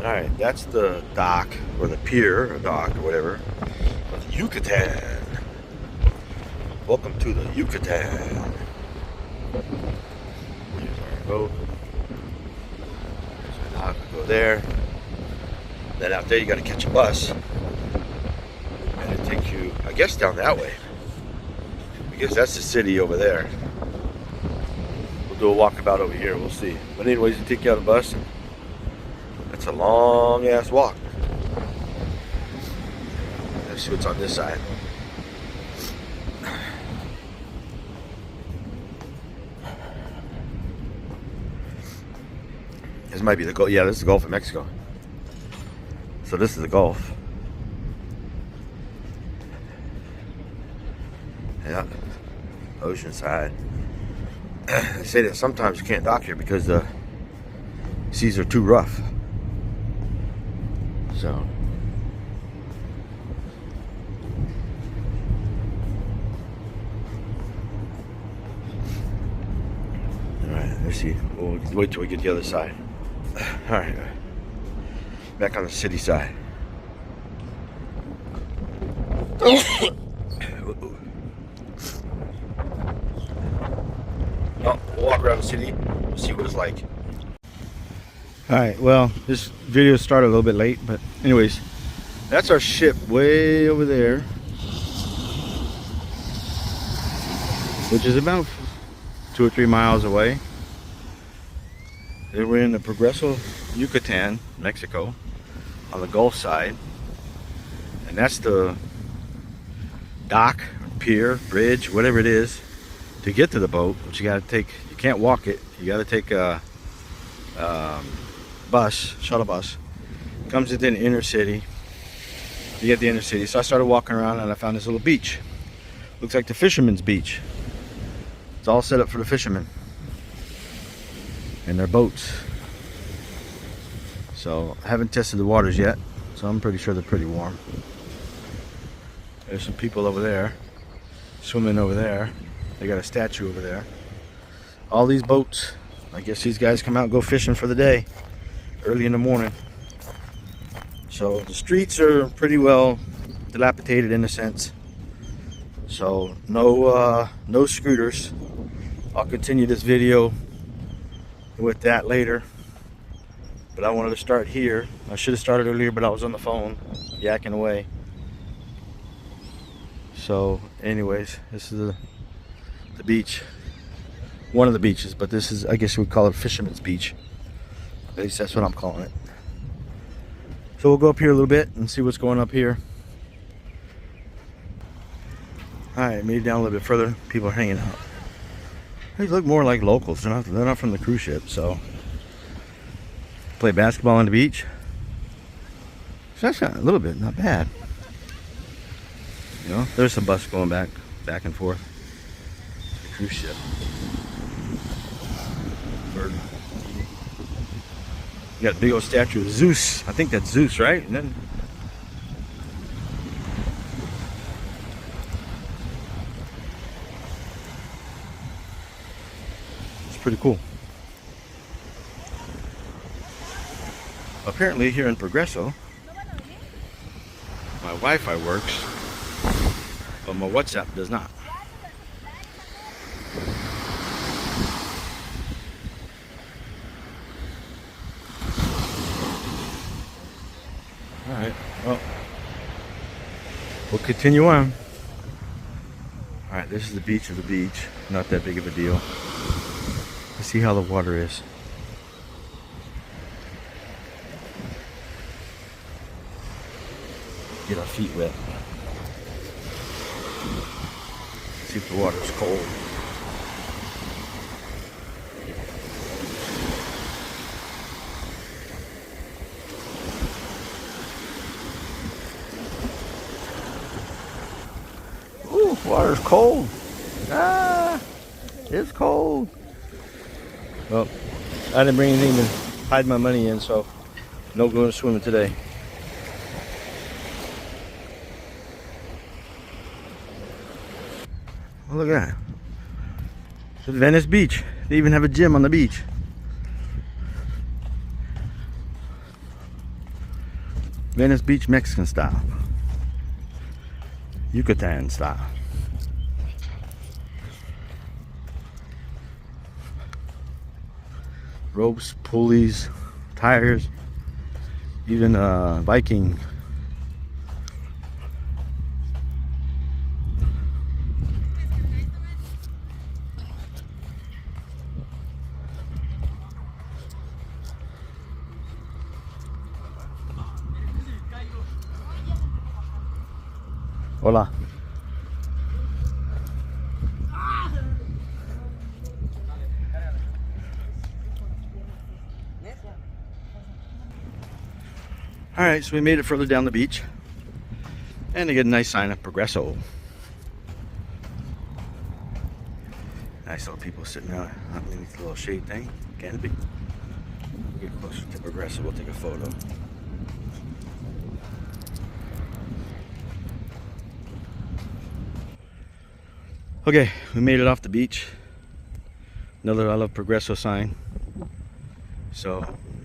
Alright, that's the dock, or the pier, or dock, or whatever, of the Yucatan. Welcome to the Yucatan. Here's our boat. There's our dock, go there. Then out there you gotta catch a bus. And it takes you, I guess, down that way. I guess that's the city over there. We'll do a walkabout over here, we'll see. But anyways, you take you out of the bus. It's a long ass walk. Let's see what's on this side. This might be the Gulf. Yeah, this is the Gulf of Mexico. So this is the Gulf. Yeah, ocean side. They say that sometimes you can't dock here because the seas are too rough. So, all right, let's see. We'll wait till we get the other side. All right, back on the city side. Oh, we'll walk around the city, see what it's like. Alright, well, this video started a little bit late, but anyways, that's our ship way over there, which is about 2 or 3 miles away. Then we're in the Progresso, Yucatan, Mexico, on the Gulf side, and that's the dock, pier, bridge, whatever it is, to get to the boat. But you got to take, you can't walk it, you got to take a bus, shuttle bus. Comes into the inner city. You get the inner city. So I started walking around and I found this little beach. Looks like the fisherman's beach. It's all set up for the fishermen and their boats. So I haven't tested the waters yet, so I'm pretty sure they're pretty warm. There's some people over there swimming over there. They got a statue over there. All these boats, I guess these guys come out and go fishing for the day early in the morning. So the streets are pretty well dilapidated in a sense. So no scooters. I'll continue this video with that later. But I wanted to start here. I should have started earlier, but I was on the phone yakking away. So anyways, this is the beach. One of the beaches, but this is, I guess we would call it Fisherman's Beach. At least that's what I'm calling it. So we'll go up here a little bit and see what's going up here. Alright, made it down a little bit further. People are hanging out. They look more like locals. They're not from the cruise ship, so. Play basketball on the beach. So that's a little bit, not bad. You know, there's a bus going back and forth. The cruise ship. Bird. You got a big old statue of Zeus. I think that's Zeus, right? And then it's pretty cool. Apparently here in Progresso, my Wi-Fi works, but my WhatsApp does not. Alright, well, we'll continue on. Alright, this is the beach of the beach. Not that big of a deal. Let's see how the water is. Get our feet wet. See if the water's cold. Ooh, water's cold. Ah, it's cold. Well, I didn't bring anything to hide my money in, so no going swimming today. Well, look at that. It's Venice Beach. They even have a gym on the beach. Venice Beach, Mexican style. Yucatan style. Ropes, pulleys, tires, even Viking. Hola. Alright, so we made it further down the beach. And they get a nice sign of Progresso. Nice little people sitting out underneath the little shade thing. Canopy. Get closer to Progresso, we'll take a photo. Okay, we made it off the beach. Another I love Progresso sign. So,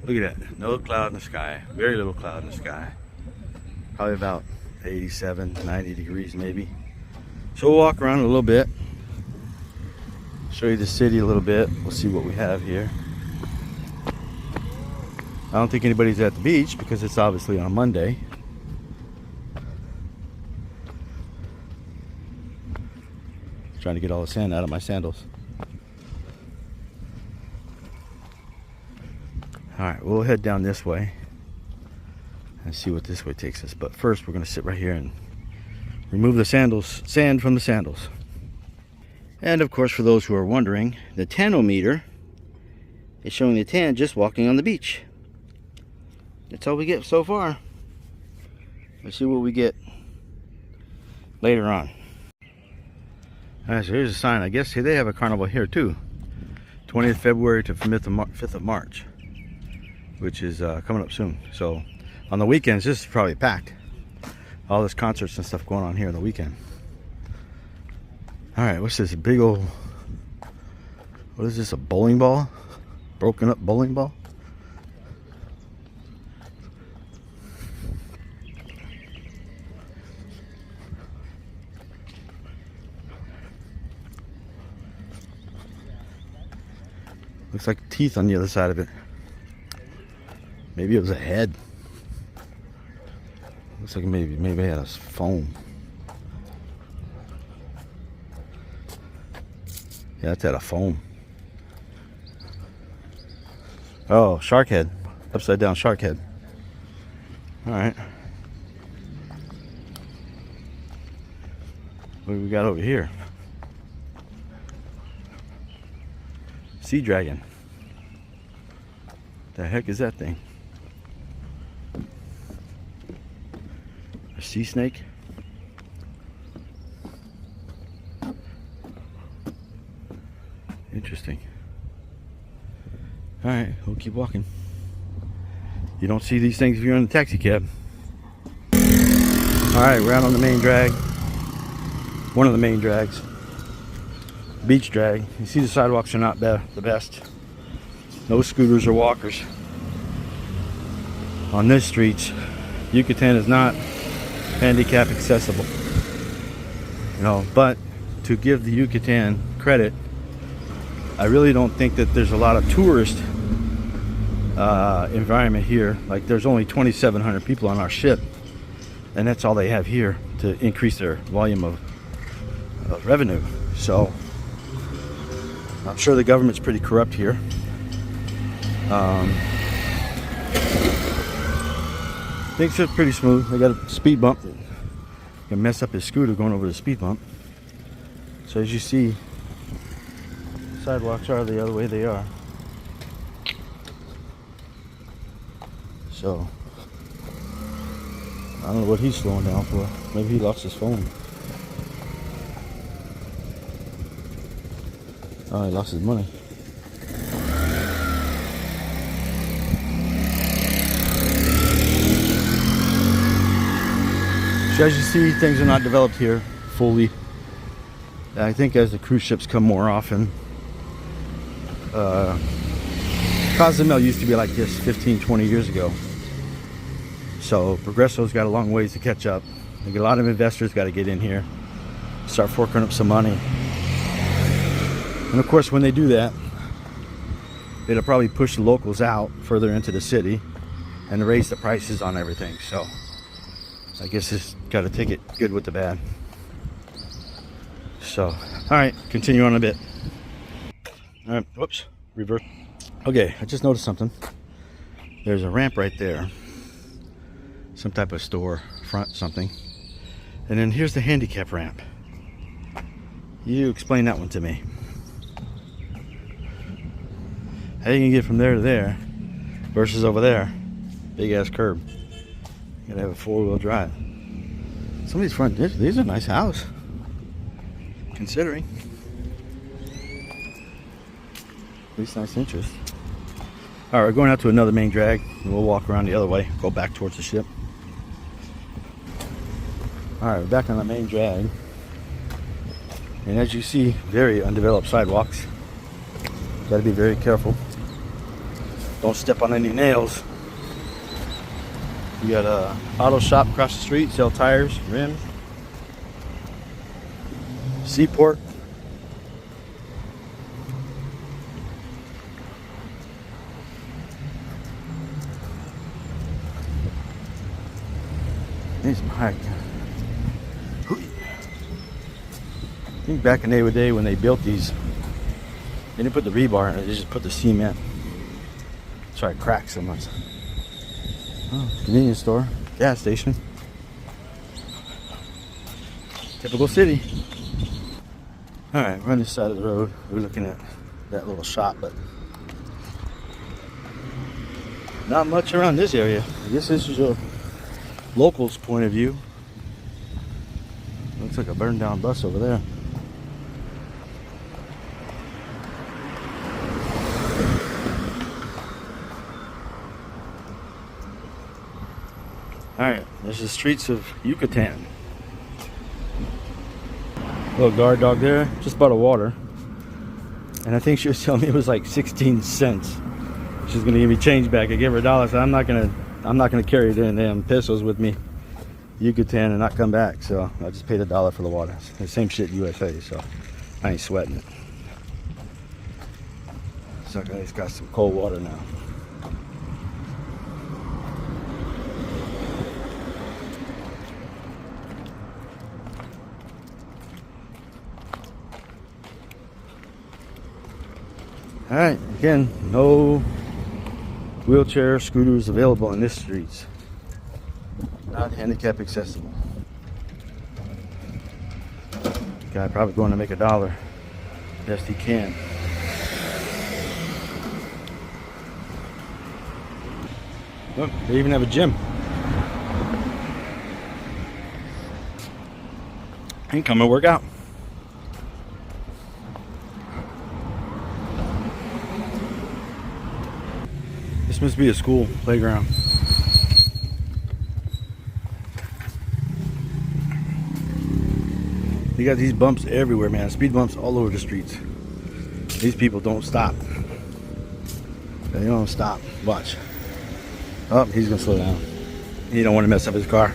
look at that. No cloud in the sky. Very little cloud in the sky. Probably about 87, 90 degrees maybe. So we'll walk around a little bit. Show you the city a little bit. We'll see what we have here. I don't think anybody's at the beach because it's obviously on Monday. Trying to get all the sand out of my sandals. Alright, we'll head down this way and see what this way takes us. But first we're going to sit right here and remove the sand from the sandals. And of course, for those who are wondering, the tanometer is showing the tan just walking on the beach. That's all we get so far. Let's see what we get later on. Alright, so here's a sign. I guess they have a carnival here too. 20th February to 5th of March. Which is coming up soon. So on the weekends, this is probably packed. All this concerts and stuff going on here on the weekend. Alright, what's this? A big old... What is this? A bowling ball? Broken up bowling ball? Looks like teeth on the other side of it. Maybe it was a head. Looks like maybe it had a foam. Yeah, that's out of foam. Oh, shark head. Upside down shark head. Alright. What do we got over here? Sea dragon. The heck is that thing? A sea snake? Interesting. Alright, we'll keep walking. You don't see these things if you're in a taxi cab. Alright, we're out on the main drag. One of the main drags. Beach drag. You see the sidewalks are not the best. No scooters or walkers on this streets. Yucatan is not handicap accessible, you know, but to give the Yucatan credit, I really don't think that there's a lot of tourist environment here. Like, there's only 2,700 people on our ship, and that's all they have here to increase their volume of revenue. So I'm sure the government's pretty corrupt here. Things are pretty smooth. They got a speed bump. You can mess up his scooter going over the speed bump. So as you see, sidewalks are the other way they are. So I don't know what he's slowing down for. Maybe he lost his phone. Oh, he lost his money. So as you see, things are not developed here fully. I think as the cruise ships come more often, Cozumel used to be like this 15, 20 years ago. So Progresso's got a long ways to catch up. Like, a lot of investors got to get in here, start forking up some money. And of course, when they do that, it'll probably push the locals out further into the city and raise the prices on everything. So I guess it's got to take it good with the bad. So, all right, continue on a bit. All right, whoops, reverse. Okay, I just noticed something. There's a ramp right there. Some type of store, front something. And then here's the handicap ramp. You explain that one to me. How you gonna get from there to there versus over there? Big ass curb. You gotta have a 4-wheel drive. Some of these front, these are a nice house. Considering. At least nice interest. Alright, we're going out to another main drag. And we'll walk around the other way. Go back towards the ship. Alright, we're back on the main drag. And as you see, very undeveloped sidewalks. Gotta be very careful. Don't step on any nails. You got a auto shop across the street, sell tires, rims. Seaport. Need some hike. I think back in the day when they built these, they didn't put the rebar in it, they just put the cement. That's why it cracks so much. Oh, convenience store, gas station. Typical city. Alright, we're on this side of the road. We're looking at that little shop, but not much around this area. I guess this is a local's point of view. Looks like a burned down bus over there. Alright, there's the streets of Yucatan. Little guard dog there, just bought a water. And I think she was telling me it was like 16 cents. She's gonna give me change back. I gave her $1, so I'm not gonna carry the damn pesos with me, Yucatan, and not come back. So I just paid $1 for the water. It's the same shit USA, so I ain't sweating it. So it's got some cold water now. Alright, again, no wheelchair scooters available in this streets. Not handicap accessible. Guy probably going to make $1. Best he can. Look, they even have a gym. You can come and work out. This must be a school playground. You got these bumps everywhere, man. Speed bumps all over the streets. These people don't stop. They don't stop. Watch. Oh, he's gonna slow down. He don't want to mess up his car.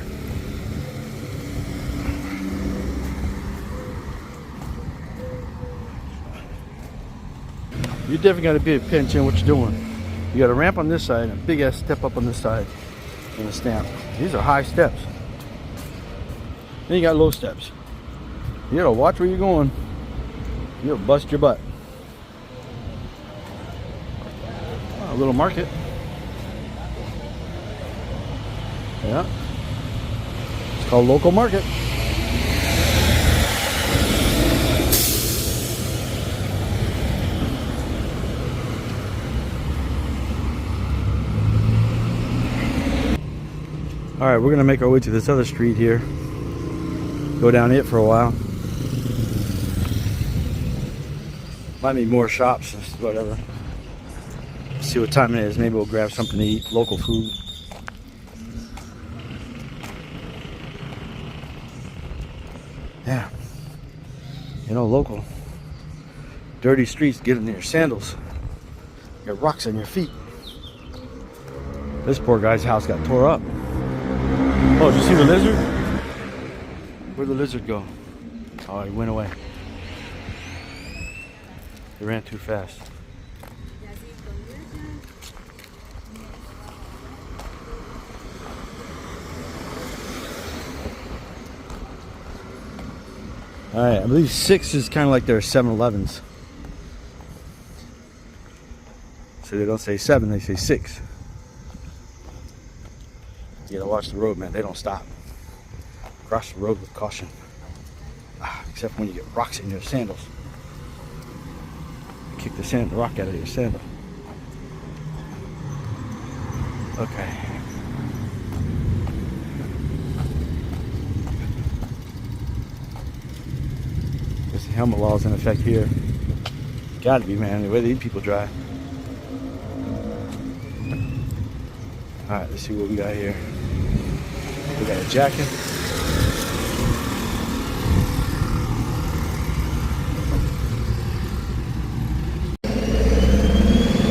You definitely got to pay attention to what you're doing. You got a ramp on this side and a big ass step up on this side and a stamp. These are high steps. Then you got low steps. You gotta watch where you're going. You'll bust your butt. Oh, a little market. Yeah. It's called local market. Alright, we're gonna make our way to this other street here. Go down it for a while. Might be more shops, whatever. See what time it is. Maybe we'll grab something to eat. Local food. Yeah. You know, local. Dirty streets, get in your sandals. You got rocks on your feet. This poor guy's house got tore up. Oh, did you see the lizard? Where'd the lizard go? Oh, he went away. He ran too fast. Alright, I believe 6 is kind of like their 7-Elevens. So they don't say 7, they say 6. You gotta watch the road, man. They don't stop. Cross the road with caution. Except when you get rocks in your sandals. Kick the rock out of your sandal. Okay. There's the helmet laws in effect here. Gotta be, man, the way these people drive. Alright, let's see what we got here. We got a jacket.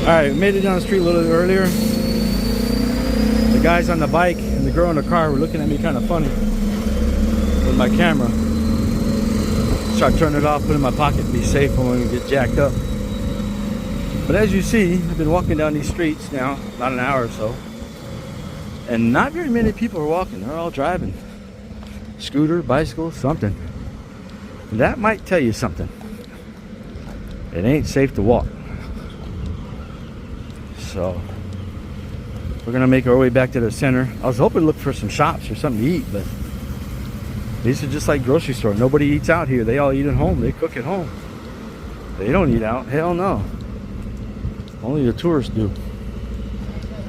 Alright, we made it down the street a little earlier. The guys on the bike and the girl in the car were looking at me kind of funny with my camera. So I turned it off, put it in my pocket to be safe when we get jacked up. But as you see, I've been walking down these streets now, about an hour or so. And not very many people are walking. They're all driving. Scooter, bicycle, something. And that might tell you something. It ain't safe to walk. So we're gonna make our way back to the center. I was hoping to look for some shops or something to eat, but these are just like grocery store. Nobody eats out here. They all eat at home. They cook at home. They don't eat out. Hell no. Only the tourists do.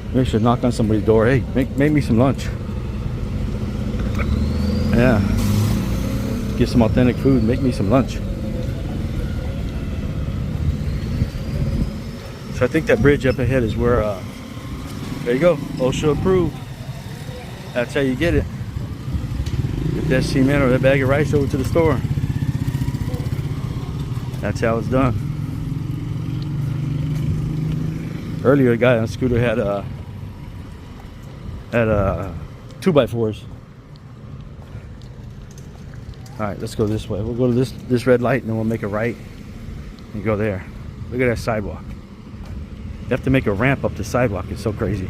Maybe I should knock on somebody's door. Hey, make me some lunch. Yeah. Get some authentic food. Make me some lunch. So I think that bridge up ahead is where, there you go, OSHA approved. That's how you get it. Get that cement or that bag of rice over to the store. That's how it's done. Earlier, a guy on a scooter had 2x4s. All right, let's go this way. We'll go to this red light and then we'll make a right and go there. Look at that sidewalk. You have to make a ramp up the sidewalk. It's so crazy.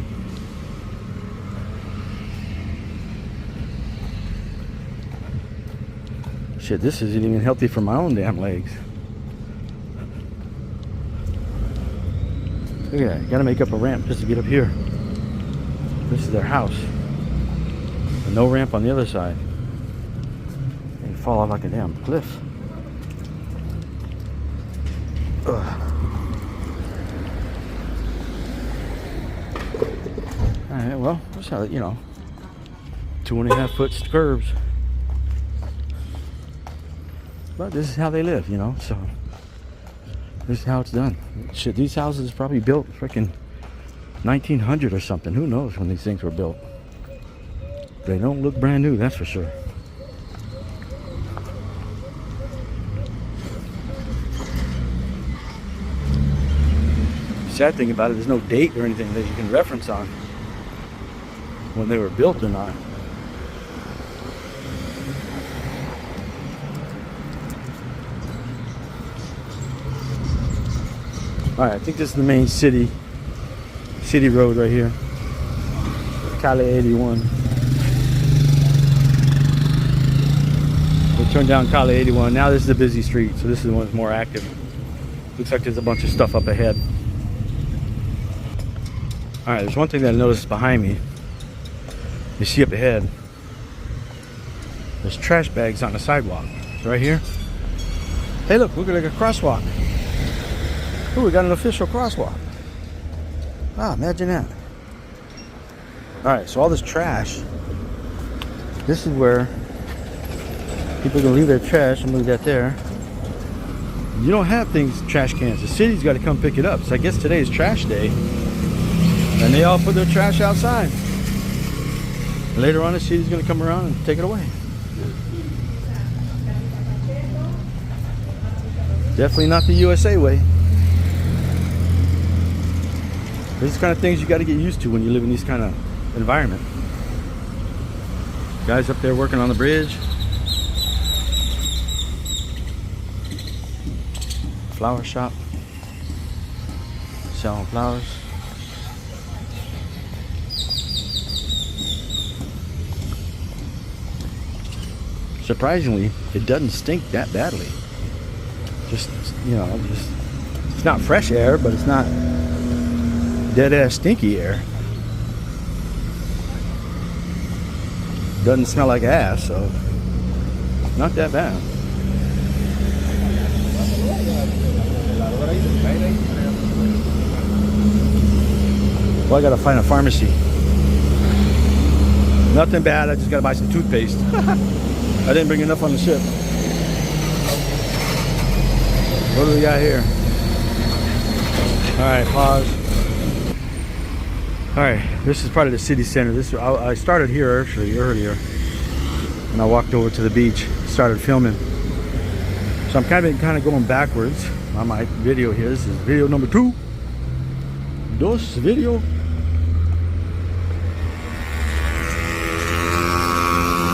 Shit, this isn't even healthy for my own damn legs. Look at that. You gotta make up a ramp just to get up here. This is their house. And no ramp on the other side. And you fall off like a damn cliff. Ugh. Alright, well, that's how, you know, 2.5 foot curbs. But this is how they live, you know, so this is how it's done. Shit, these houses probably built freaking 1900 or something. Who knows when these things were built? They don't look brand new, that's for sure. The sad thing about it, there's no date or anything that you can reference on when they were built or not. Alright, I think this is the main city road right here. Cali 81. We'll turn down Cali 81. Now this is a busy street, so this is the one that's more active. Looks like there's a bunch of stuff up ahead. Alright, there's one thing that I noticed behind me. You see up ahead, there's trash bags on the sidewalk. It's right here. Hey look at like a crosswalk. Oh, we got an official crosswalk. Ah, imagine that. Alright, so all this trash, this is where people can leave their trash. and leave that there. You don't have trash cans. The city's got to come pick it up. So I guess today is trash day. And they all put their trash outside. Later on, the city's going to come around and take it away. Definitely not the USA way. These kind of things you got to get used to when you live in this kind of environment. Guys up there working on the bridge. Flower shop. Selling flowers. Surprisingly, it doesn't stink that badly. Just, you know, it's not fresh air, but it's not dead ass stinky air. Doesn't smell like ass, so not that bad. Well, I gotta find a pharmacy. Nothing bad, I just gotta buy some toothpaste. I didn't bring enough on the ship. What do we got here? Alright, pause. Alright, this is part of the city center. I started here actually earlier. And I walked over to the beach, started filming. So I'm kind of going backwards on my video here. This is video number 2. Dos video.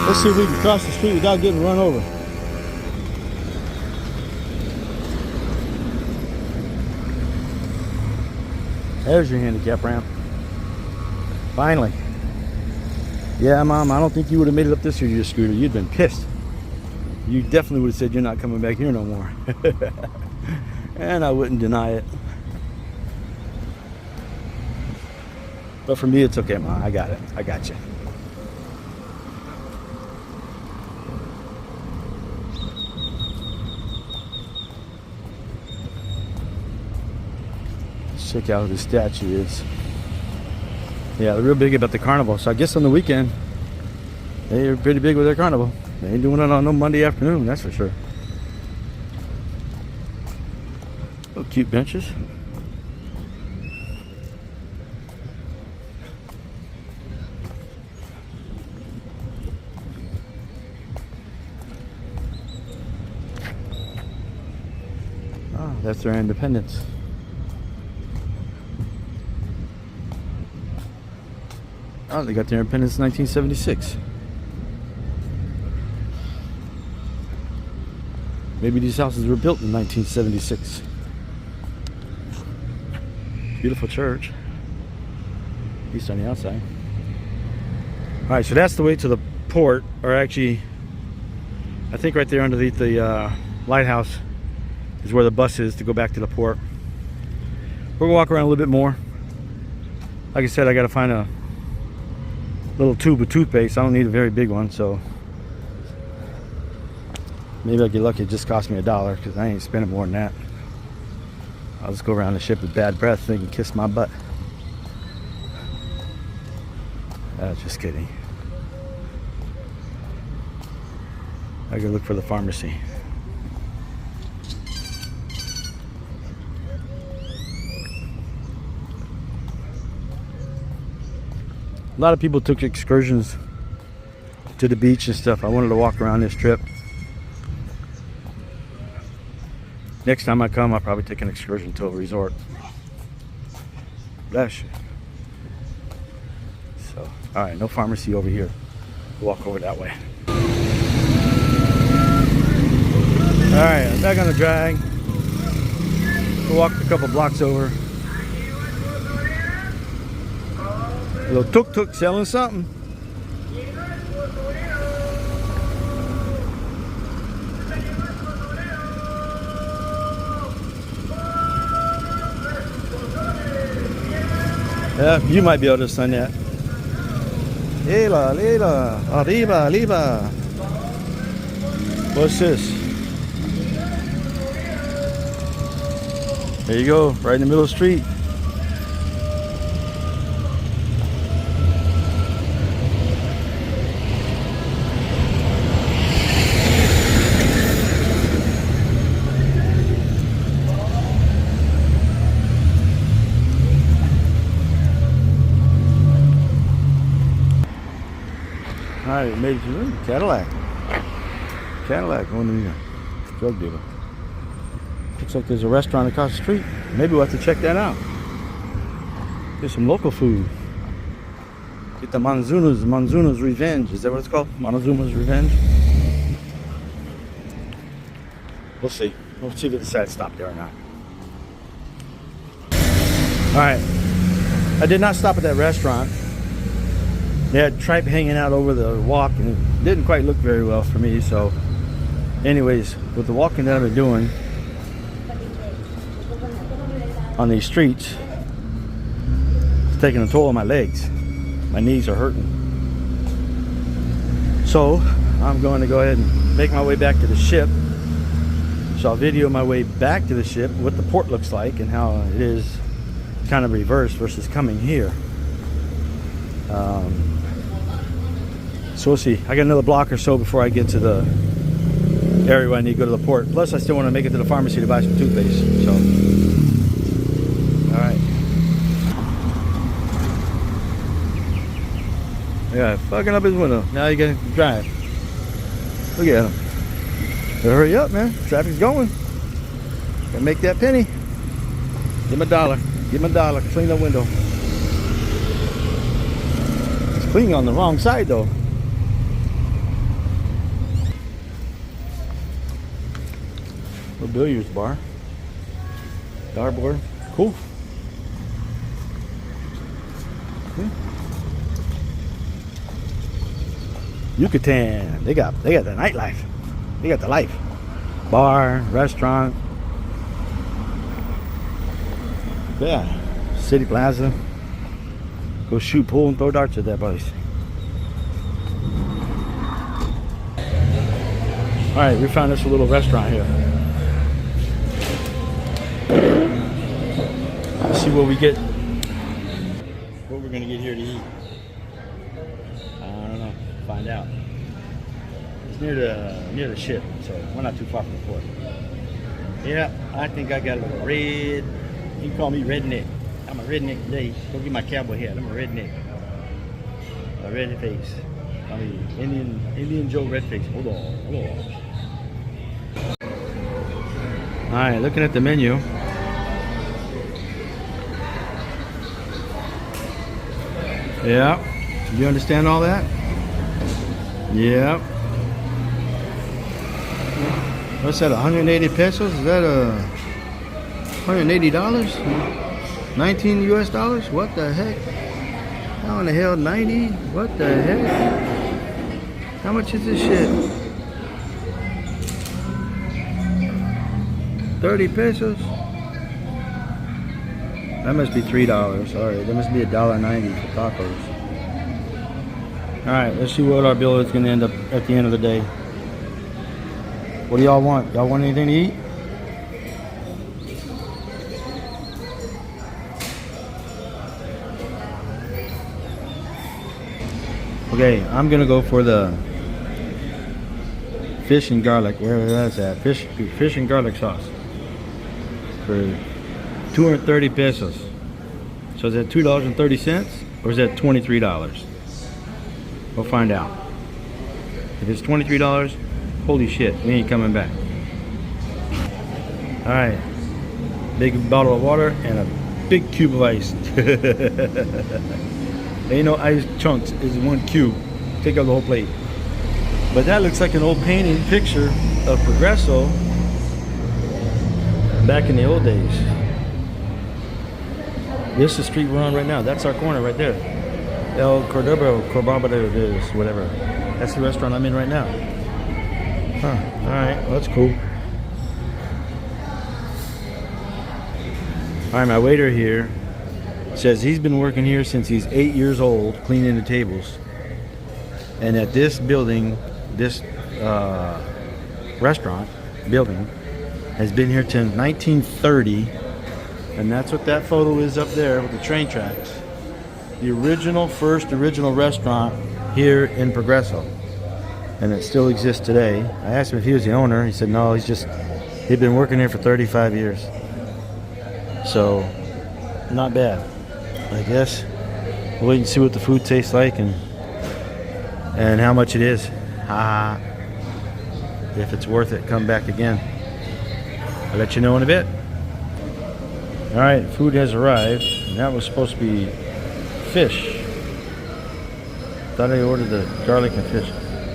Let's see if we can cross the street without getting run over. There's your handicap ramp. Finally. Yeah, Mom, I don't think you would have made it up this year, your scooter. You'd been pissed. You definitely would have said you're not coming back here no more. And I wouldn't deny it. But for me, it's okay, Mom. I got it. I got you. Let's check out who the statue is. Yeah, they're real big about the carnival. So I guess on the weekend, they're pretty big with their carnival. They ain't doing it on no Monday afternoon, that's for sure. Oh, cute benches. Oh, that's their independence. Oh, they got their independence in 1976. Maybe these houses were built in 1976. Beautiful church. At least on the outside. Alright, so that's the way to the port, or actually, I think right there underneath the lighthouse is where the bus is to go back to the port. We're gonna walk around a little bit more. Like I said, I gotta find a little tube of toothpaste. I don't need a very big one, so maybe I'll get lucky. It just cost me $1 because I ain't spending more than that. I'll just go around the ship with bad breath so they can kiss my butt. Just kidding. I gotta look for the pharmacy. A lot of people took excursions to the beach and stuff. I wanted to walk around this trip. Next time I come, I'll probably take an excursion to a resort. Bless you. So, alright, no pharmacy over here. We'll walk over that way. Alright, I'm back on the drag. We'll walk a couple blocks over. A little tuk-tuk selling something. Yeah, you might be able to understand that. Lila, lila, arriba, arriba. What's this? There you go, right in the middle of the street. Alright, made it to the Cadillac. Cadillac, going to the drug dealer. Looks like there's a restaurant across the street. Maybe we'll have to check that out. Get some local food. Get the Monzuna's Revenge. Is that what it's called? Monzuna's Revenge? We'll see. We'll see if it decides to stop there or not. Alright. I did not stop at that restaurant. They had tripe hanging out over the walk and it didn't quite look very well for me. So anyways, with the walking that I've been doing on these streets, it's taking a toll on my legs. My knees are hurting. So I'm going to go ahead and make my way back to the ship. So I'll video my way back to the ship, what the port looks like and how it is kind of reversed versus coming here. So we'll see. I got another block or so before I get to the area where I need to go to the port. Plus I still want to make it to the pharmacy to buy some toothpaste. So alright. Yeah, fucking up his window. Now you can drive. Look at him. Hurry up, man. Traffic's going. Gotta make that penny. Give him a dollar. Give him a dollar. Clean the window. It's clean on the wrong side, though. A billiards bar. Dartboard. Cool. Yucatan. They got the nightlife. They got the life. Bar, restaurant. Yeah. City Plaza. Go shoot pool and throw darts at that place. Alright, we found this little restaurant here. Let's see what we get. What we're gonna get here to eat. I don't know. Find out. It's near the ship, so we're not too far from the port. Yeah, I think I got a little red. You can call me redneck. I'm a redneck today. Go get my cowboy hat. I'm a redneck. A red face. I mean Indian Joe red face. Hold on. Alright, looking at the menu. Yeah. You understand all that? Yeah. What's that, 180 pesos? Is that $180? 19 US dollars? What the heck? How in the hell 90? What the heck? How much is this shit? 30 pesos? That must be $3. Alright, that must be $1.90 for tacos. Alright, let's see what our bill is going to end up at the end of the day. What do y'all want? Y'all want anything to eat? Okay, I'm going to go for the fish and garlic, wherever that's at. Fish and garlic sauce. For 230 pesos. So is that $2.30 or is that $23? We'll find out. If it's $23, holy shit, we ain't coming back. Alright. Big bottle of water and a big cube of ice. Ain't no ice chunks, it's one cube. Take out the whole plate. But that looks like an old painting picture of Progresso back in the old days. This is the street we're on right now. That's our corner right there. El Cordoba is whatever. That's the restaurant I'm in right now. Huh. Alright, well, that's cool. Alright, my waiter here says he's been working here since he's 8 years old, cleaning the tables. And at this building, this restaurant building has been here since 1930. And that's what that photo is up there with the train tracks. The original restaurant here in Progresso. And it still exists today. I asked him if he was the owner. He said no, he'd been working here for 35 years. So, not bad. I guess we'll wait and see what the food tastes like and how much it is. If it's worth it, come back again. I'll let you know in a bit. Alright, food has arrived. And that was supposed to be fish. Thought I ordered the garlic and fish.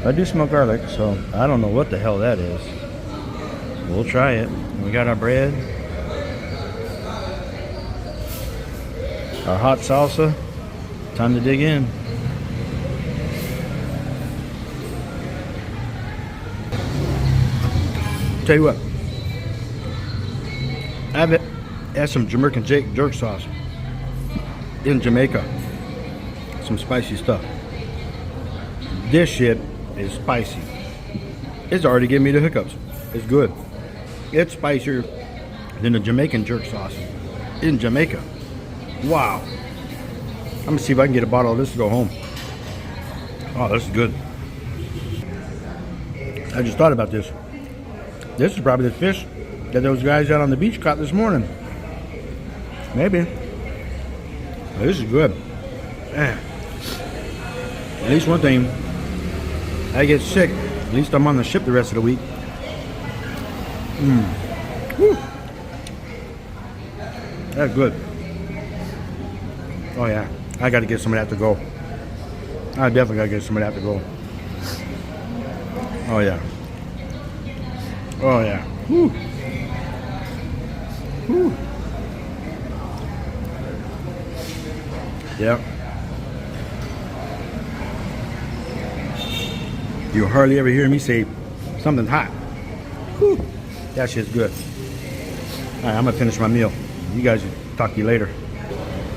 I do smell garlic, so I don't know what the hell that is. We'll try it. We got our bread, our hot salsa. Time to dig in. Tell you what, I've had some Jamaican jerk sauce in Jamaica. Some spicy stuff. This shit is spicy. It's already giving me the hiccups. It's good. It's spicier than the Jamaican jerk sauce in Jamaica. Wow. I'm gonna see if I can get a bottle of this to go home. Oh, this is good. I just thought about this. This is probably the fish that those guys out on the beach caught this morning. Maybe. Oh, this is good. Man. At least one thing, I get sick. At least I'm on the ship the rest of the week. Woo. That's good. Oh yeah, I got to get some of that to go. I definitely got to get some of that to go. Oh yeah. Oh yeah. Woo. Woo. Yep. You hardly ever hear me say something's hot. Whew. That shit's good. Alright, I'm gonna finish my meal. You guys, talk to you later.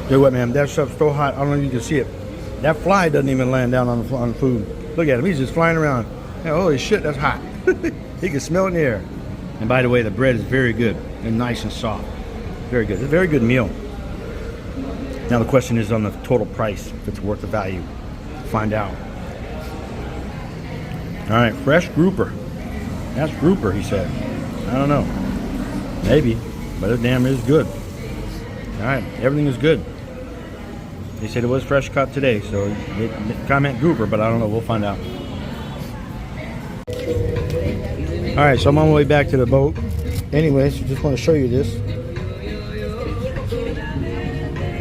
Tell you what, man, that stuff's so hot, I don't know if you can see it. That fly doesn't even land down on the food. Look at him, he's just flying around. Yeah, holy shit, that's hot. He can smell it in the air. And by the way, the bread is very good and nice and soft. Very good. It's a very good meal. Now the question is on the total price, if it's worth the value. Find out. Alright, fresh grouper. That's grouper, he said. I don't know. Maybe, but it damn is good. Alright, everything is good. They said it was fresh cut today, so they comment grouper, but I don't know. We'll find out. Alright, so I'm on my way back to the boat. Anyways, just want to show you this.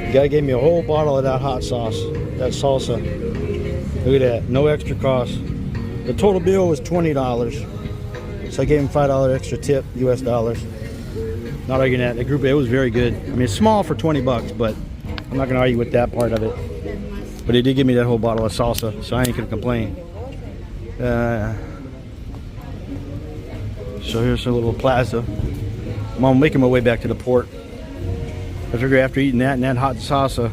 The guy gave me a whole bottle of that hot sauce, that salsa. Look at that, no extra cost. The total bill was $20. So I gave him $5 extra tip, US dollars. Not arguing that. The group, it was very good. I mean, it's small for 20 bucks, but I'm not going to argue with that part of it. But he did give me that whole bottle of salsa, so I ain't going to complain. So here's a little plaza. I'm making my way back to the port. I figure after eating that and that hot salsa,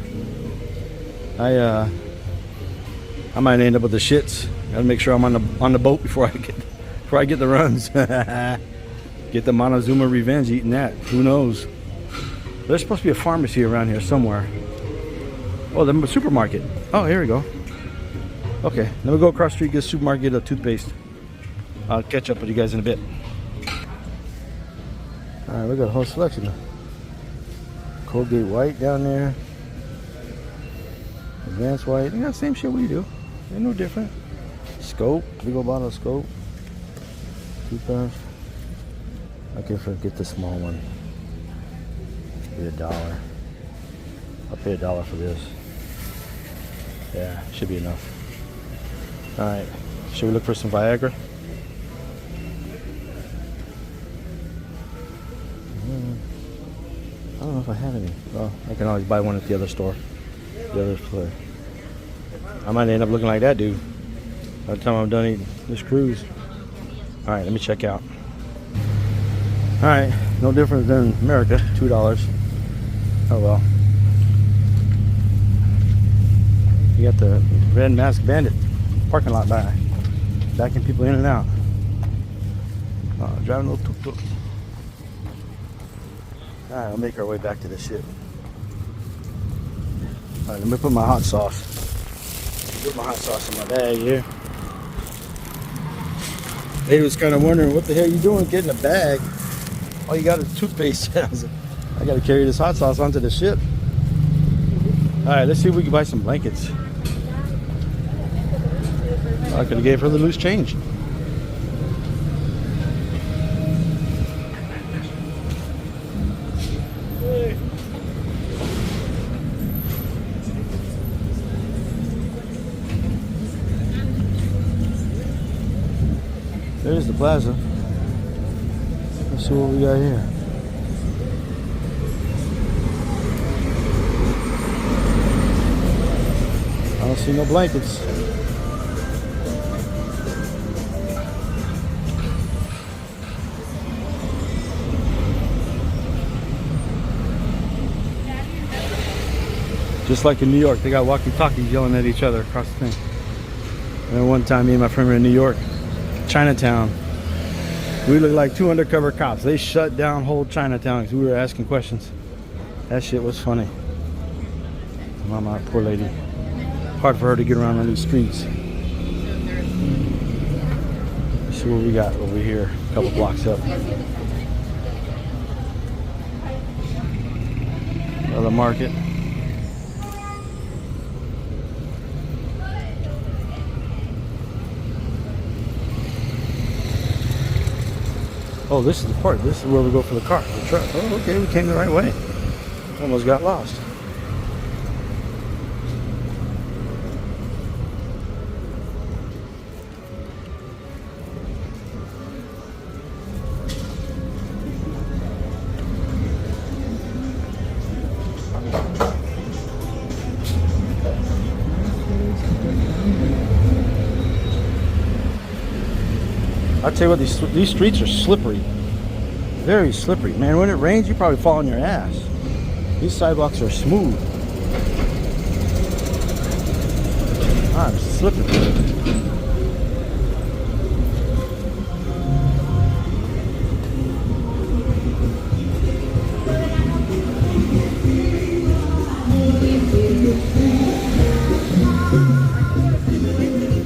I might end up with the shits. Gotta make sure I'm on the boat before I get the runs. Get the Montezuma revenge eating that. Who knows? There's supposed to be a pharmacy around here somewhere. Oh, the supermarket. Oh, here we go. Okay, then we'll go across the street, get a supermarket, get a toothpaste. I'll catch up with you guys in a bit. Alright, we got a whole selection of Colgate White down there. Advanced White. They got the same shit we do. Ain't no different. Scope. Big old bottle of Scope. Toothbrush. I can forget the small one. Be $1. I'll pay $1 for this. Yeah, should be enough. Alright. Should we look for some Viagra? I don't know if I have any. Well, I can always buy one at the other store. The other store. I might end up looking like that dude by the time I'm done eating this cruise. Alright, let me check out. Alright, no different than America, $2. Oh well. You got the Red Mask Bandit parking lot by, backing people in and out. Driving a little tuk-tuk. Alright, I'll make our way back to this ship. Alright, let me put my hot sauce. Put my hot sauce in my bag here. They was kind of wondering, what the hell you doing getting a bag? All you got is toothpaste. I got to carry this hot sauce onto the ship. Alright, let's see if we can buy some blankets. I could have gave her the loose change. There's the plaza. Let's see what we got here. I don't see no blankets. Just like in New York, they got walkie-talkies yelling at each other across the thing. And one time, me and my friend were in New York, Chinatown. We looked like two undercover cops. They shut down whole Chinatown because we were asking questions. That shit was funny. Mama, poor lady. Hard for her to get around on these streets. Let's see what we got over here, a couple blocks up. Another market. Oh, this is the part. This is where we go for the car, the truck. Oh, okay, we came the right way. Almost got lost. I'll tell you what, these streets are slippery. Very slippery. Man, when it rains, you probably fall on your ass. These sidewalks are smooth. I'm slipping.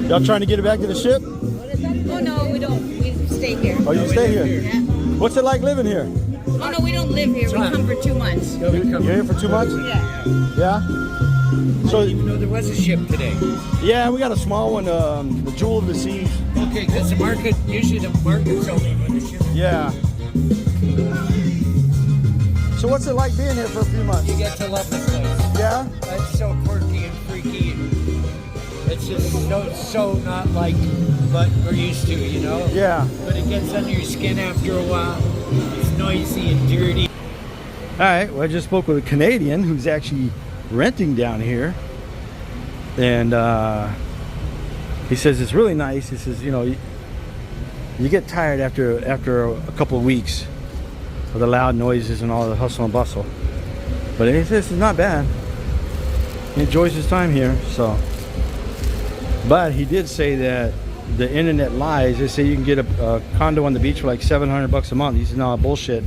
Y'all trying to get it back to the ship? Oh no, we don't. We stay here. Oh, you stay here? Yeah. What's it like living here? Oh no, we don't live here. We come for 2 months. You're here for 2 months? Yeah. Yeah? So, Even though there was a ship today. yeah, we got a small one, the Jewel of the Seas. Okay, because the market, usually the market's only when the ship. Yeah. So what's it like being here for a few months? You get to love the place. Yeah? It's so quirky and freaky. And it's just so not like what we're used to, you know? Yeah. But it gets under your skin after a while. It's noisy and dirty. All right, well, I just spoke with a Canadian who's actually renting down here. And he says it's really nice. He says, you know, you get tired after a couple of weeks of the loud noises and all the hustle and bustle. But he says it's not bad. He enjoys his time here, so. But he did say that the internet lies. They say you can get a condo on the beach for like $700 a month. He said, no, bullshit.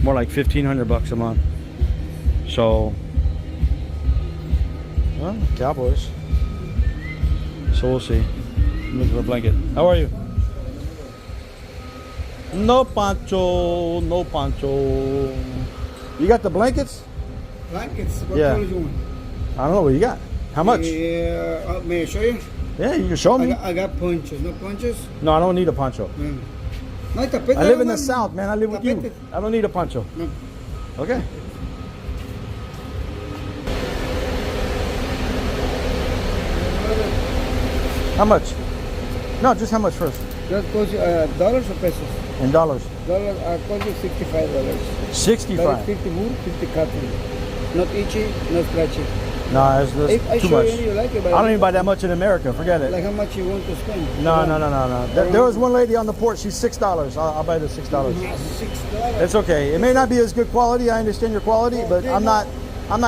More like $1,500 a month. So, well, Cowboys. So we'll see. Look for a blanket. How are you? No poncho, no poncho. You got the blankets? Blankets? What Yeah. color you want? I don't know what you got. How much? Yeah, may I show you? Yeah, you can show me. I got ponchos. No ponchos? No, I don't need a poncho. No. No hay tapete. I live in the hermano. south, man. I live with you. Tapete. I don't need a poncho. No. Okay. How much? No, just how much first? That cost you dollars or pesos? In dollars. Dollars cost you $65. 65. 50 wood, 50 cotton. Not itchy, not scratchy. No, that's If I too show much. you, you like it, but I don't even buy that much in America. Forget it. like how much you want to spend? No. There was one lady on the porch. She's $6. I'll buy the $6. $6. It's okay. It may not be as good quality. I understand your quality, but I'm not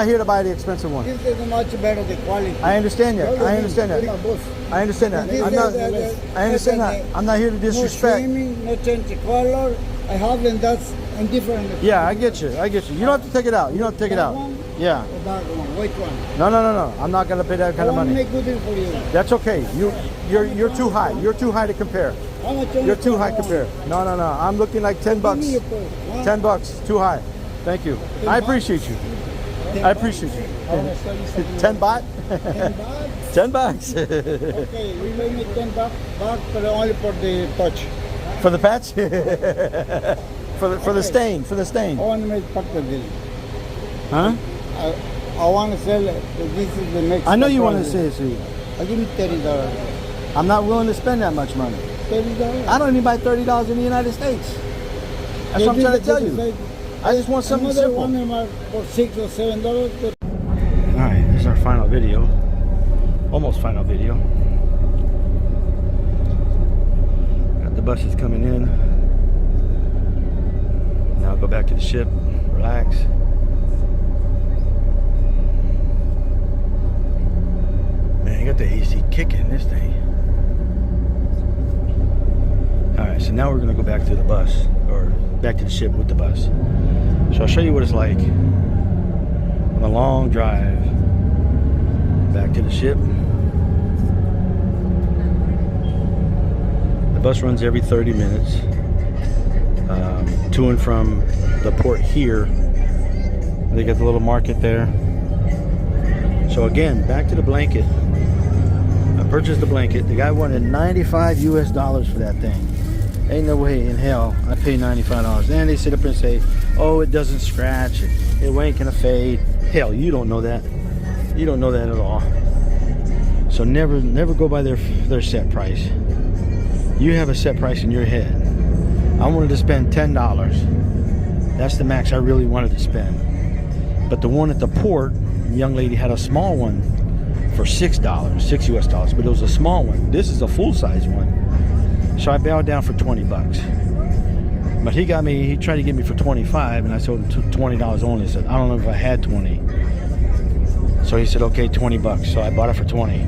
here to buy the expensive one. This is much better the quality. I understand that. I understand that. I understand that. I understand that. I'm not here to disrespect. No swimming, no change the color. I have them that's indifferent. Yeah, I get you. You don't have to take it out. You don't have to take it out. Yeah. The dark one, white one. No. I'm not gonna pay that kind of I want to money. make good deal for you. That's okay. You're too high. You're too high to compare. How much You're too high to compare. No. I'm looking like $10. $10. Too high. Thank you. I appreciate you. I appreciate you. 10 baht? 10 bucks? 10 bucks. Okay, we may make 10 bucks, but only for the touch. For the patch? for the stain. For the stain. I want to make part of it. Huh? I want to sell it. This is the next. I know you want to say it, see. I'll give me $30. I'm not willing to spend that much money. $30. I don't even buy $30 in the United States. That's what I'm trying to tell you. I just want something simple. One of them for $6 or $7. But Alright, this is our final video. Almost final video. Got the buses coming in. Now I'll go back to the ship, relax. Man, you got the AC kicking this thing. Alright, so now we're gonna go back to the bus, or back to the ship with the bus. So I'll show you what it's like on a long drive back to the ship. The bus runs every 30 minutes to and from the port here. They got the little market there. So again, back to the blanket. I purchased the blanket. The guy wanted $95 US for that thing. Ain't no way in hell I pay $95. And they sit up and say, oh, it doesn't scratch, it ain't gonna fade. Hell, you don't know that. You don't know that at all. So never go by their set price. You have a set price in your head. I wanted to spend $10. That's the max I really wanted to spend. But the one at the port, the young lady had a small one for $6, $6 US, but it was a small one. This is a full-size one. So I bowed down for 20 bucks. But he tried to get me for 25, and I told him $20 only. I said, I don't know if I had 20. So he said, okay, 20 bucks. So I bought it for 20.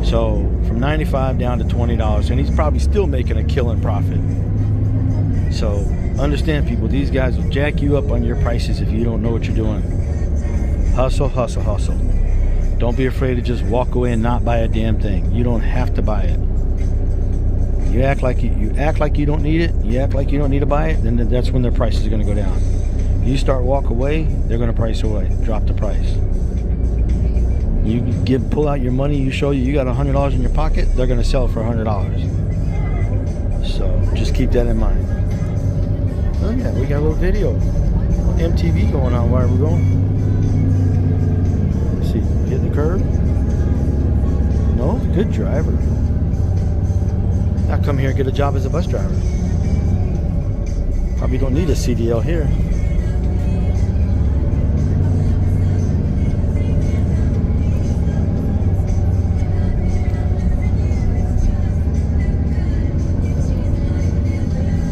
So from 95 down to $20, and he's probably still making a killing profit. So understand, people, these guys will jack you up on your prices if you don't know what you're doing. Hustle, hustle, hustle. Don't be afraid to just walk away and not buy a damn thing. You don't have to buy it. You act like you don't need it. You act like you don't need to buy it. Then that's when their prices are going to go down. You start walk away, they're going to price away, drop the price. You pull out your money. You show you got $100 in your pocket. They're going to sell it for $100. So just keep that in mind. Oh yeah, we got a little video, MTV going on while we're going. Let's see, hit the curb. No, good driver. I come here and get a job as a bus driver. Probably don't need a CDL here.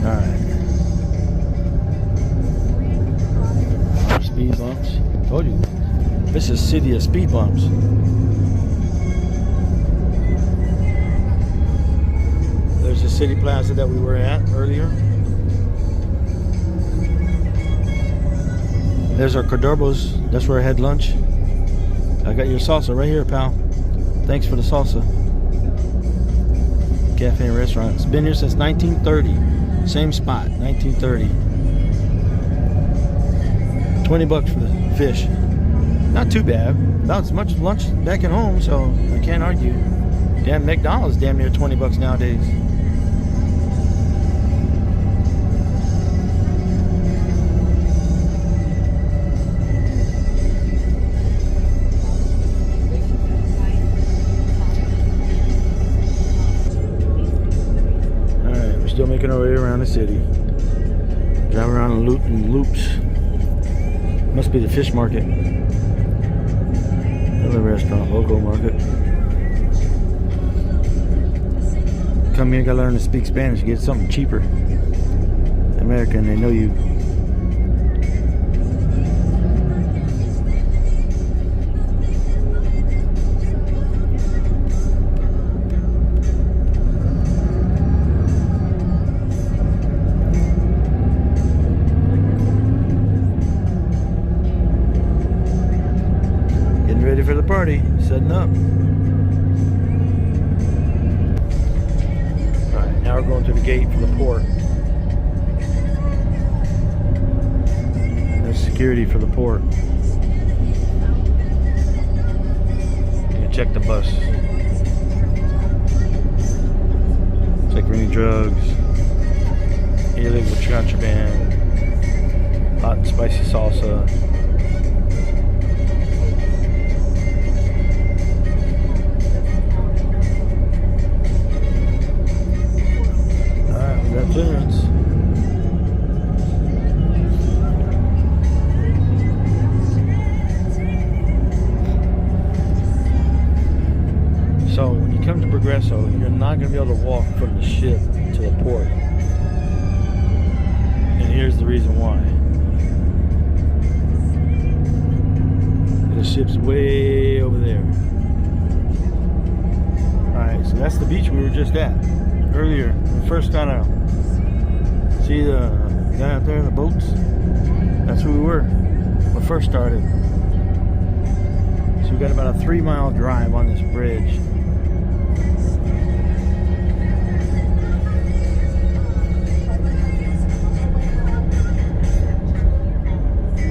Alright. Speed bumps. Told you. This is city of speed bumps. There's the city plaza that we were at earlier. There's our Cordobos. That's where I had lunch. I got your salsa right here, pal. Thanks for the salsa. Cafe and restaurant. It's been here since 1930. Same spot, 1930. 20 bucks for the fish. Not too bad. About as much lunch back at home, so I can't argue. Damn, McDonald's damn near 20 bucks nowadays. Still making our way around the city. Drive around in loops. Must be the fish market. Another restaurant, local market. Come here, gotta learn to speak Spanish, get something cheaper. American, they know you. Ready for the party, setting up. Alright, now we're going through the gate for the port. There's security for the port. You check the bus. Check for any drugs, illegal contraband, hot and spicy salsa. Progresso, you're not going to be able to walk from the ship to the port. And here's the reason why. The ship's way over there. Alright, so that's the beach we were just at earlier when we first got out. See the guy out there in the boats? That's where we were when we first started. So we got about a 3-mile drive on this bridge.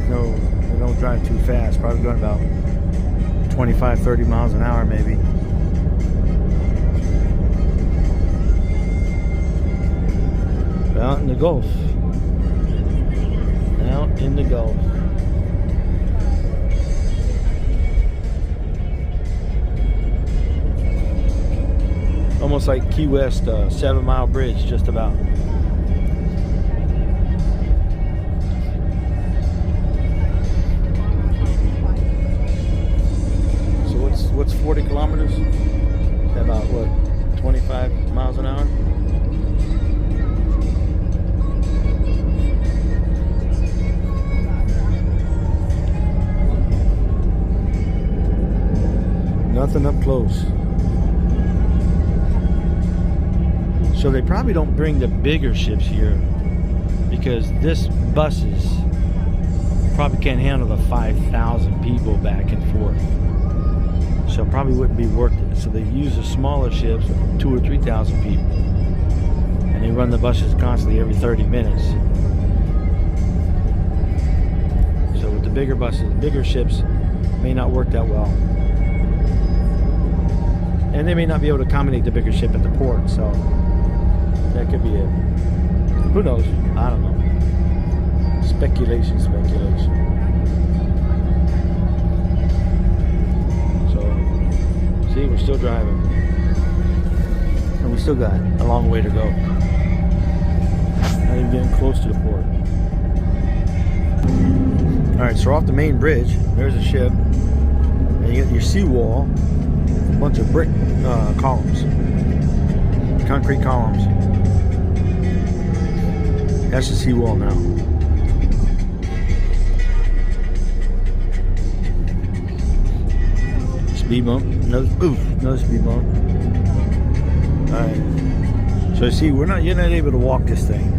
No, we don't drive too fast. Probably going about 25-30 miles an hour maybe. Out in the Gulf. Out in the Gulf. Almost like Key West, 7-mile bridge, just about. So what's 40 kilometers? About what, 25 miles an hour? Nothing up close. So they probably don't bring the bigger ships here because this buses probably can't handle the 5,000 people back and forth. So it probably wouldn't be worth it. So they use the smaller ships, 2,000 or 3,000 people, and they run the buses constantly every 30 minutes. So with the bigger buses, bigger ships may not work that well. And they may not be able to accommodate the bigger ship at the port, so that could be it. Who knows? I don't know. Speculation. So, see, we're still driving. And we still got a long way to go. Not even getting close to the port. Alright, so off the main bridge, there's a ship. And you got your seawall. Bunch of brick columns, concrete columns. That's the seawall now. Speed bump, another speed bump. All right. So see, you're not able to walk this thing,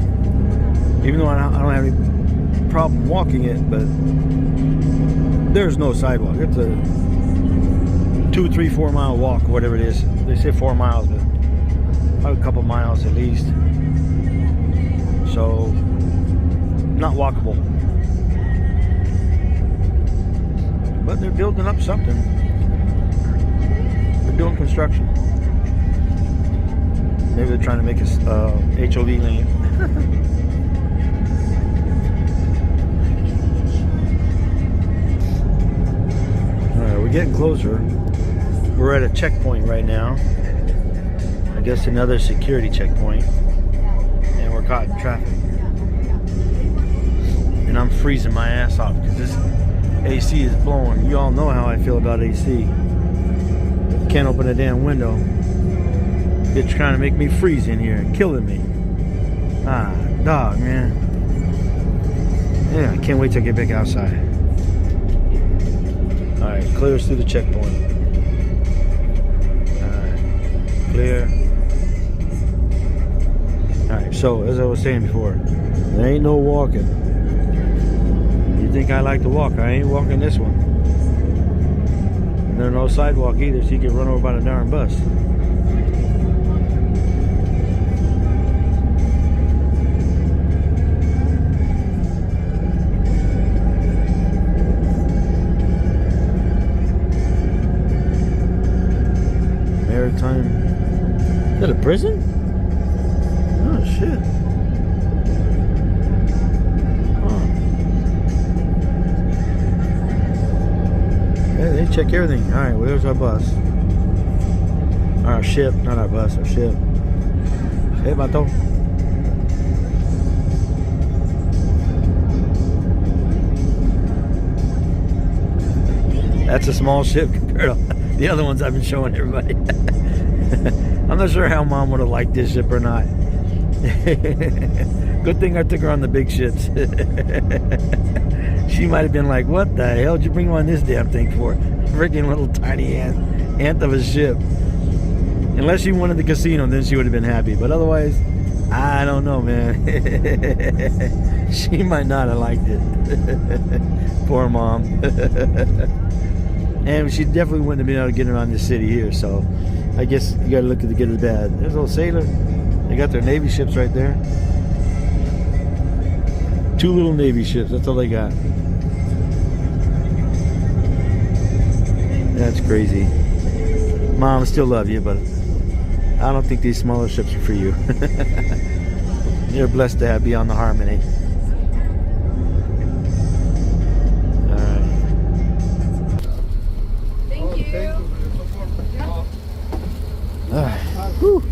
even though I don't have any problem walking it. But there's no sidewalk. It's a 2, 3, 4 mile walk, whatever it is. They say 4 miles, but probably a couple miles at least. So, not walkable. But they're building up something. They're doing construction. Maybe they're trying to make a HOV lane. Alright, we're getting closer. We're at a checkpoint right now. I guess another security checkpoint. And we're caught in traffic. And I'm freezing my ass off because this AC is blowing. You all know how I feel about AC. Can't open a damn window. It's trying to make me freeze in here, killing me. Ah, dog, man. Yeah, I can't wait till I get back outside. Alright, clear us through the checkpoint. Clear. Alright, so as I was saying before, there ain't no walking. You think I like to walk? I ain't walking this one. And there's no sidewalk either, so you get run over by the darn bus. Maritime. Is that a prison? Oh shit. Huh. Yeah, they check everything. Alright, well, there's our bus. Our ship, not our bus, our ship. Hey, Bato. That's a small ship compared to the other ones I've been showing everybody. I'm not sure how Mom would have liked this ship or not. Good thing I took her on the big ships. She might have been like, what the hell did you bring on this damn thing for? Freaking little tiny ant of a ship. Unless she wanted the casino, then she would have been happy. But otherwise, I don't know, man. She might not have liked it. Poor Mom. And she definitely wouldn't have been able to get around this city here. So I guess you gotta look at the good and the bad. There's a little sailor. They got their Navy ships right there. 2 little Navy ships, that's all they got. That's crazy. Mom, I still love you, but I don't think these smaller ships are for you. You're blessed to be on the Harmony. Whew.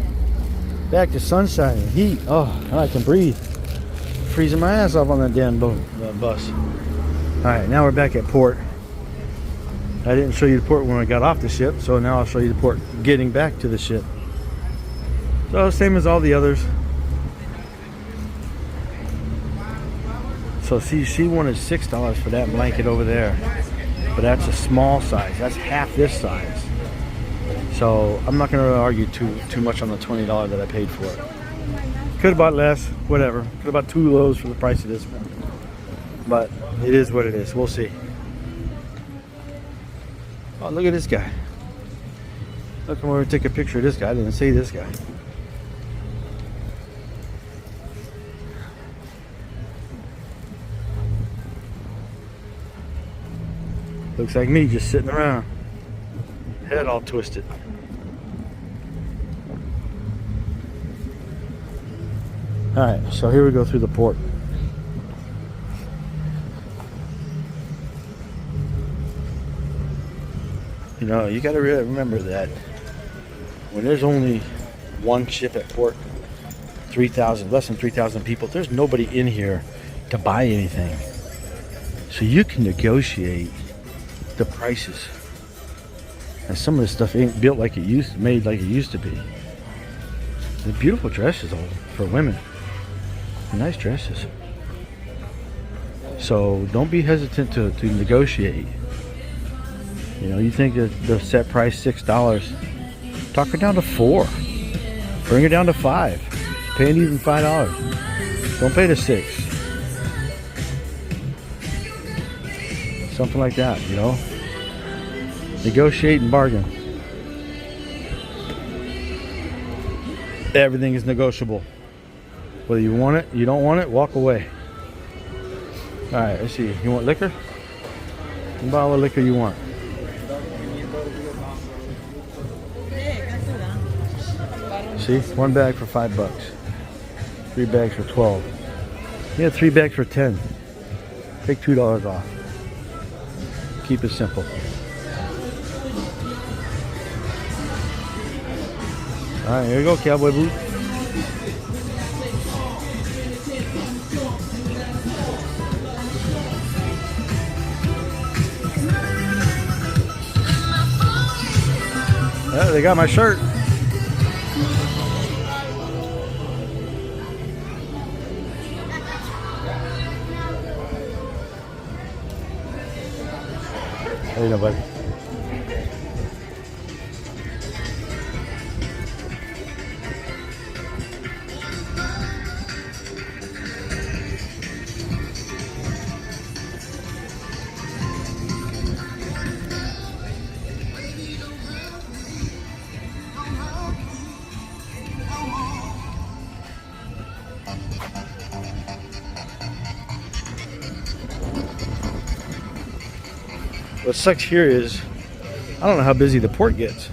Back to sunshine and heat. Oh, I can breathe. Freezing my ass off on that damn bus. Alright, now we're back at port. I didn't show you the port when I got off the ship, so now I'll show you the port getting back to the ship. So, same as all the others. So, see, she wanted $6 for that blanket over there. But that's a small size. That's half this size. So I'm not going to argue too much on the $20 that I paid for it. Could have bought less, whatever. Could have bought 2 loaves for the price of this one. But it is what it is. We'll see. Oh, look at this guy. Look, I'm going to take a picture of this guy. I didn't see this guy. Looks like me just sitting around. Head all twisted. Alright, so here we go through the port. You know, you got to really remember that when there's only one ship at port, 3,000, less than 3,000 people, there's nobody in here to buy anything. So you can negotiate the prices. And some of this stuff ain't built like it used to, made like it used to be. The beautiful dresses all for women. Nice dresses. So don't be hesitant to negotiate. You know, you think that the set price $6, talk her down to $4. Bring her down to $5. Paying even $5. Don't pay the $6. Something like that, you know. Negotiate and bargain. Everything is negotiable. Whether you want it, you don't want it, walk away. Alright, let's see. You want liquor? You buy all the liquor you want. See? 1 bag for $5. 3 bags for 12. Yeah, 3 bags for 10. Take $2 off. Keep it simple. Alright, here we go, cowboy boot. Yeah, they got my shirt. How you doing, buddy? What sucks here is I don't know how busy the port gets.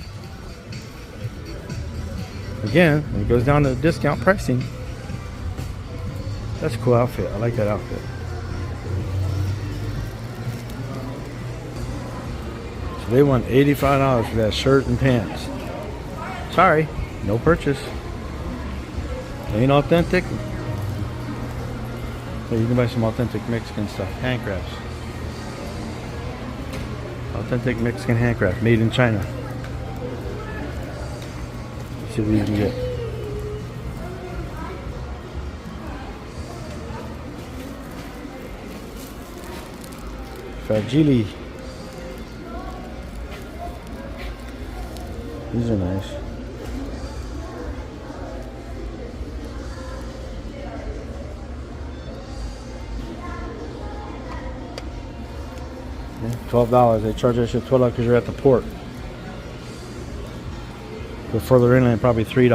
Again, when it goes down to discount pricing. That's a cool outfit. I like that outfit. So they want $85 for that shirt and pants. Sorry, no purchase. Ain't authentic. So you can buy some authentic Mexican stuff. Handcrafts. Authentic Mexican handcraft, made in China. see what we can get. Fragili. These are nice. Yeah, $12. They charge that shit $12 because you're at the port. Go further inland, probably $3.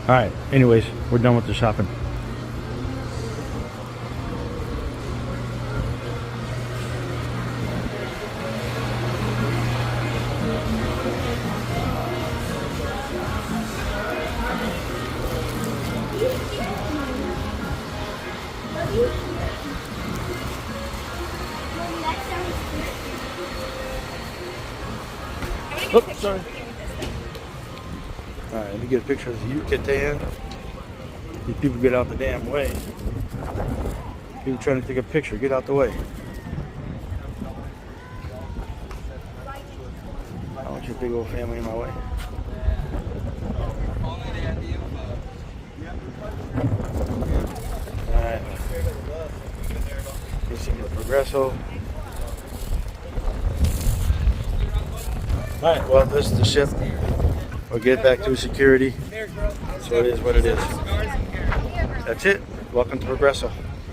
Alright, anyways, we're done with the shopping. Oh, sorry. Alright, let me get a picture of the Yucatan. These people get out the damn way. People trying to take a picture, get out the way. I don't want your big old family in my way. Alright. Yucatan Progresso. Alright, well, this is the ship. We'll get back to security. So it is what it is. That's it. Welcome to Progresso.